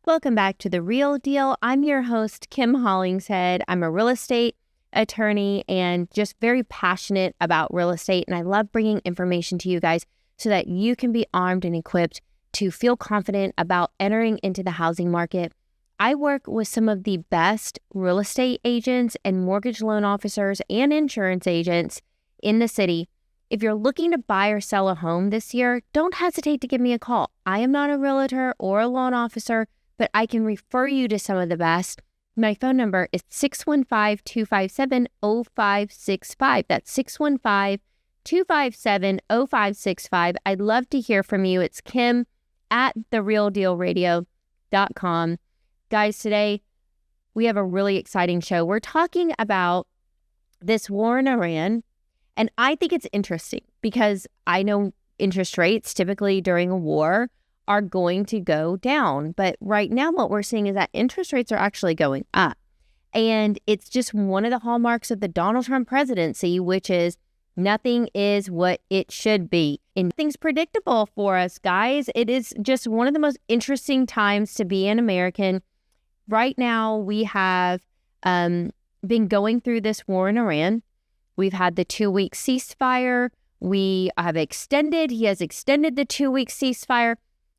Welcome back to The Real Deal. I'm your host, Kim Hollingshead. I'm a real estate attorney and just very passionate about real estate. And I love bringing information to you guys so that you can be armed and equipped to feel confident about entering into the housing market. I work with some of the best real estate agents and mortgage loan officers and insurance agents in the city. If you're looking to buy or sell a home this year, don't hesitate to give me a call. I am not a realtor or a loan officer, but I can refer you to some of the best. My phone number is 615-257-0565. That's 615-257-0565. I'd love to hear from you. It's Kim at therealdealradio.com. Guys, today we have a really exciting show. We're talking about this war in Iran, and I think it's interesting because I know interest rates typically during a war are going to go down. But right now what we're seeing is that interest rates are actually going up. And it's just one of the hallmarks of the Donald Trump presidency, which is nothing is what it should be. And nothing's predictable for us, guys. It is just one of the most interesting times to be an American. Right now, we have been going through this war in Iran. We've had the 2-week ceasefire. He has extended the 2-week ceasefire.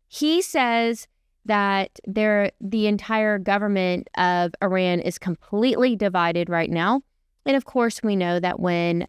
He says that the entire government of Iran is completely divided right now. And of course, we know that when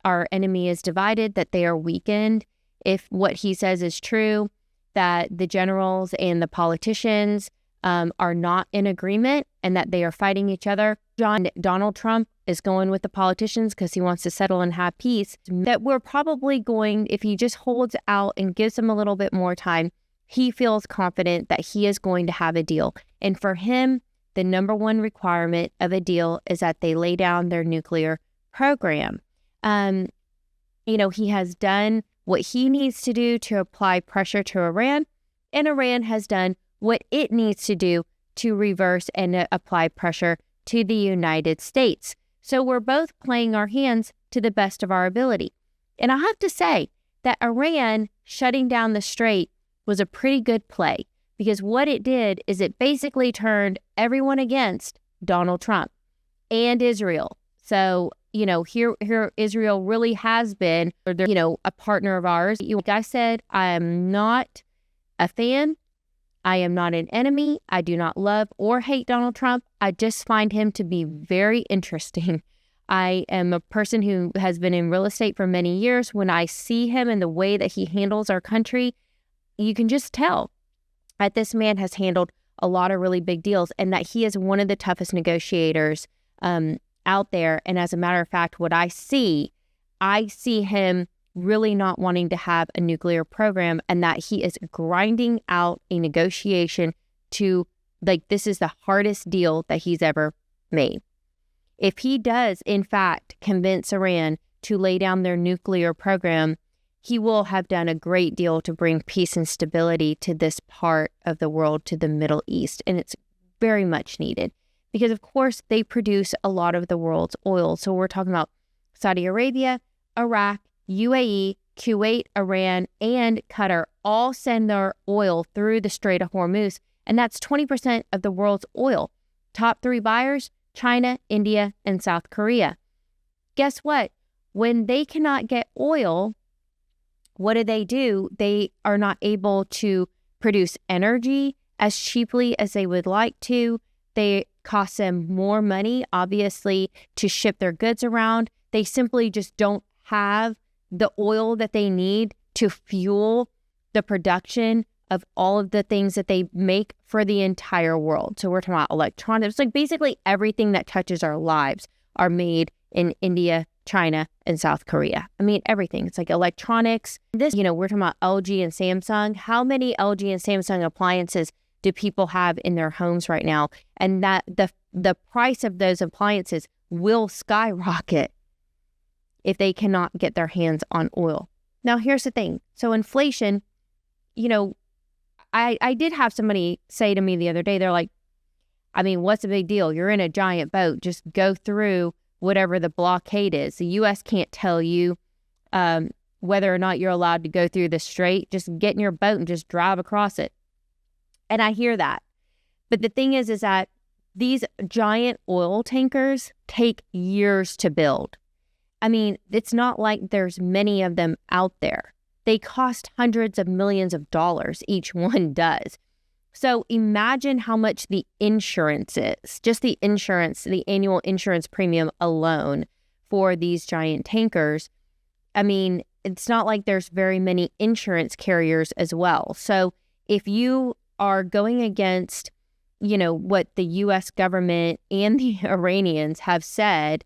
our enemy is divided, that they are weakened. If what he says is true, that the generals and the politicians are not in agreement and that they are fighting each other. Donald Trump is going with the politicians because he wants to settle and have peace. That we're probably going, if he just holds out and gives them a little bit more time, he feels confident that he is going to have a deal. And for him, the number one requirement of a deal is that they lay down their nuclear program. He has done what he needs to do to apply pressure to Iran, and Iran has done what it needs to do to reverse and apply pressure to the United States. So we're both playing our hands to the best of our ability. And I have to say that Iran shutting down the strait was a pretty good play, because what it did is it basically turned everyone against Donald Trump and Israel. So, here Israel really has been, a partner of ours. Like I said, I am not a fan. I am not an enemy. I do not love or hate Donald Trump. I just find him to be very interesting. I am a person who has been in real estate for many years. When I see him and the way that he handles our country, you can just tell that this man has handled a lot of really big deals and that he is one of the toughest negotiators out there. And as a matter of fact, what I see him really not wanting to have a nuclear program, and that he is grinding out a negotiation to, this is the hardest deal that he's ever made. If he does, in fact, convince Iran to lay down their nuclear program, he will have done a great deal to bring peace and stability to this part of the world, to the Middle East. And it's very much needed because, of course, they produce a lot of the world's oil. So we're talking about Saudi Arabia, Iraq, UAE, Kuwait, Iran, and Qatar all send their oil through the Strait of Hormuz. And that's 20% of the world's oil. Top 3 buyers, China, India, and South Korea. Guess what? When they cannot get oil, what do? They are not able to produce energy as cheaply as they would like to. They cost them more money, obviously, to ship their goods around. They simply just don't have the oil that they need to fuel the production of all of the things that they make for the entire world. So we're talking about electronics. Basically everything that touches our lives are made in India, China, and South Korea. Everything. It's electronics. We're talking about LG and Samsung. How many LG and Samsung appliances do people have in their homes right now? And that the price of those appliances will skyrocket if they cannot get their hands on oil. Now, here's the thing. So inflation, I did have somebody say to me the other day, they're like, what's the big deal? You're in a giant boat. Just go through whatever the blockade is. The U.S. can't tell you whether or not you're allowed to go through the strait. Just get in your boat and just drive across it. And I hear that. But the thing is that these giant oil tankers take years to build. I mean, it's not like there's many of them out there. They cost hundreds of millions of dollars, each one does. So imagine how much the insurance is, just the insurance, the annual insurance premium alone for these giant tankers. I mean, it's not like there's very many insurance carriers as well. So if you are going against, what the U.S. government and the Iranians have said,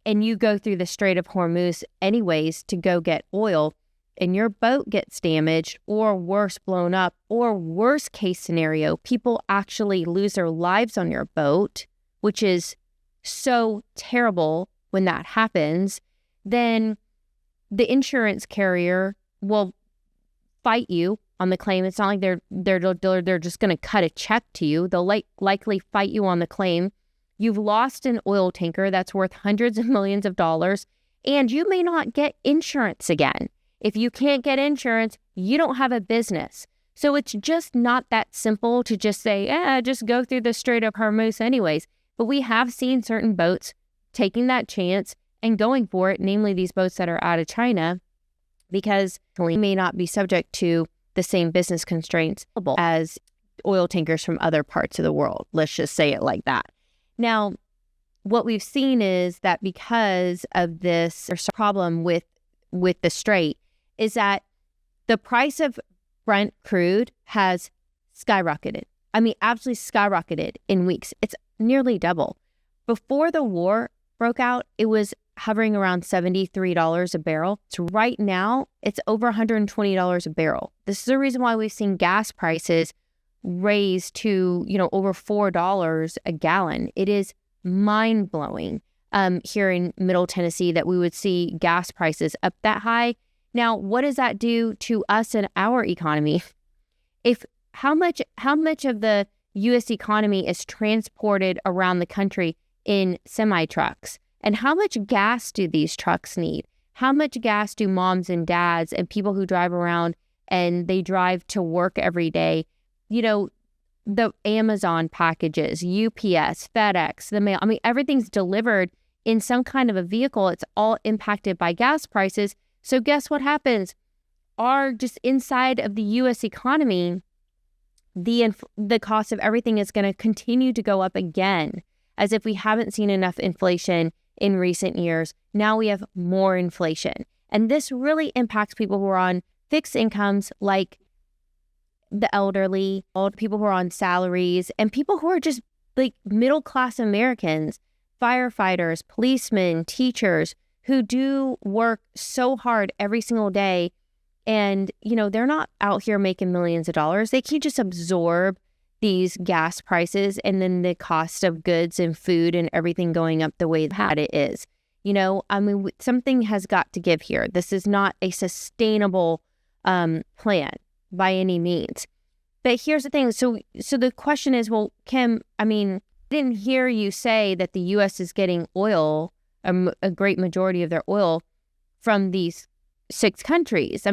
and you go through the Strait of Hormuz anyways to go get oil, and your boat gets damaged or worse, blown up, or worst case scenario, people actually lose their lives on your boat, which is so terrible when that happens, then the insurance carrier will fight you on the claim. It's not like they're just going to cut a check to you. They'll likely fight you on the claim. You've lost an oil tanker that's worth hundreds of millions of dollars, and you may not get insurance again. If you can't get insurance, you don't have a business. So it's just not that simple to just say, just go through the Strait of Hormuz anyways. But we have seen certain boats taking that chance and going for it, namely these boats that are out of China, because they may not be subject to the same business constraints as oil tankers from other parts of the world. Let's just say it like that. Now, what we've seen is that because of this problem with the Strait, is that the price of Brent crude has skyrocketed. I mean, absolutely skyrocketed in weeks. It's nearly double. Before the war broke out, it was hovering around $73 a barrel. So right now, it's over $120 a barrel. This is the reason why we've seen gas prices raise to, over $4 a gallon. It is mind-blowing here in Middle Tennessee that we would see gas prices up that high. Now, what does that do to us and our economy? How much of the U.S. economy is transported around the country in semi-trucks? And how much gas do these trucks need? How much gas do moms and dads and people who drive around and they drive to work every day, the Amazon packages, UPS, FedEx, the mail, I mean, everything's delivered in some kind of a vehicle. It's all impacted by gas prices. So guess what happens? Just inside of the U.S. economy, the cost of everything is going to continue to go up again, as if we haven't seen enough inflation in recent years. Now we have more inflation. And this really impacts people who are on fixed incomes, like the elderly, people who are on salaries, and people who are just like middle-class Americans, firefighters, policemen, teachers, who do work so hard every single day. And, they're not out here making millions of dollars. They can't just absorb these gas prices and then the cost of goods and food and everything going up the way that it is. Something has got to give here. This is not a sustainable plan by any means. But here's the thing. So the question is, well, Kim, I didn't hear you say that the U.S. is getting oil, a great majority of their oil, from these 6 countries.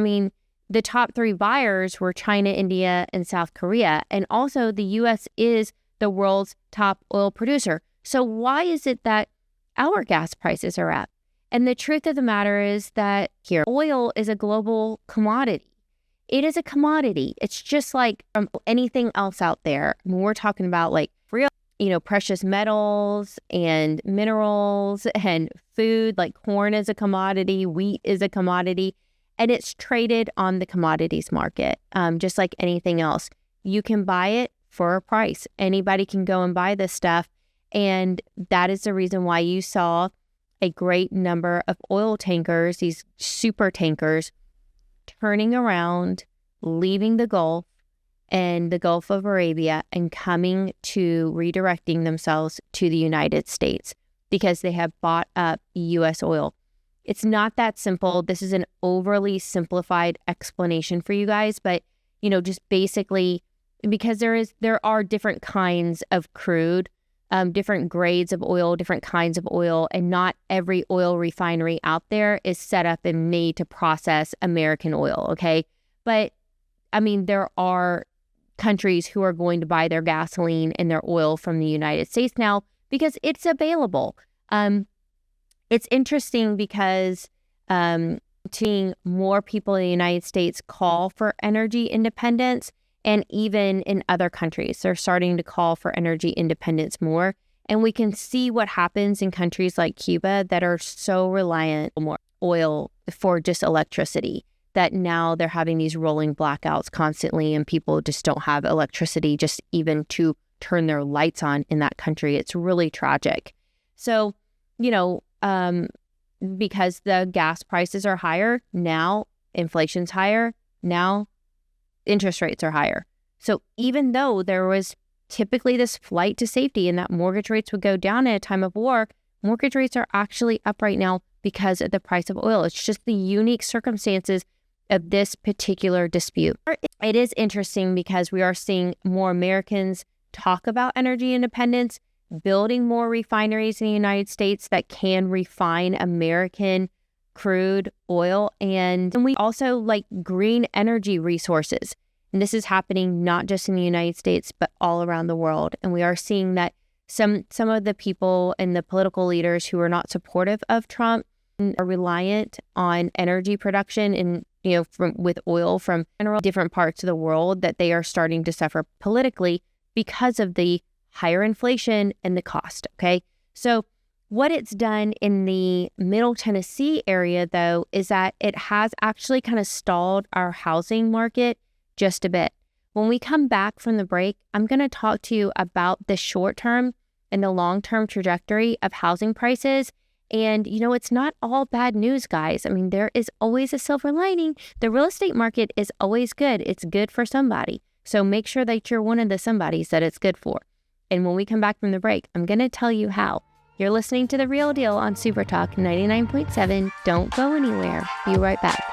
The top 3 buyers were China, India, and South Korea. And also the U.S. is the world's top oil producer. So why is it that our gas prices are up? And the truth of the matter is that here, oil is a global commodity. It is a commodity. It's just like anything else out there. We're talking about like real, precious metals and minerals and food, like corn is a commodity, wheat is a commodity, and it's traded on the commodities market, just like anything else. You can buy it for a price. Anybody can go and buy this stuff. And that is the reason why you saw a great number of oil tankers, these super tankers, turning around, leaving the Gulf and the Gulf of Arabia and coming to redirecting themselves to the United States because they have bought up U.S. oil. It's not that simple. This is an overly simplified explanation for you guys, but, just basically because there are different kinds of crude, different grades of oil, different kinds of oil, and not every oil refinery out there is set up and made to process American oil, okay? But, there are countries who are going to buy their gasoline and their oil from the United States now because it's available. It's interesting because seeing more people in the United States call for energy independence, and even in other countries, they're starting to call for energy independence more. And we can see what happens in countries like Cuba that are so reliant on more oil for just electricity, that now they're having these rolling blackouts constantly, and people just don't have electricity just even to turn their lights on in that country. It's really tragic. So, because the gas prices are higher, now inflation's higher, now interest rates are higher. So even though there was typically this flight to safety and that mortgage rates would go down at a time of war, mortgage rates are actually up right now because of the price of oil. It's just the unique circumstances of this particular dispute. It is interesting because we are seeing more Americans talk about energy independence, building more refineries in the United States that can refine American crude oil. And we also like green energy resources. And this is happening not just in the United States, but all around the world. And we are seeing that some of the people and the political leaders who are not supportive of Trump are reliant on energy production and, with oil from different parts of the world, that they are starting to suffer politically because of the higher inflation and the cost. Okay. So what it's done in the Middle Tennessee area, though, is that it has actually kind of stalled our housing market just a bit. When we come back from the break, I'm going to talk to you about the short-term and the long-term trajectory of housing prices. And, it's not all bad news, guys. I mean, there is always a silver lining. The real estate market is always good. It's good for somebody. So make sure that you're one of the somebodies that it's good for. And when we come back from the break, I'm going to tell you how. You're listening to The Real Deal on Super Talk 99.7. Don't go anywhere. Be right back.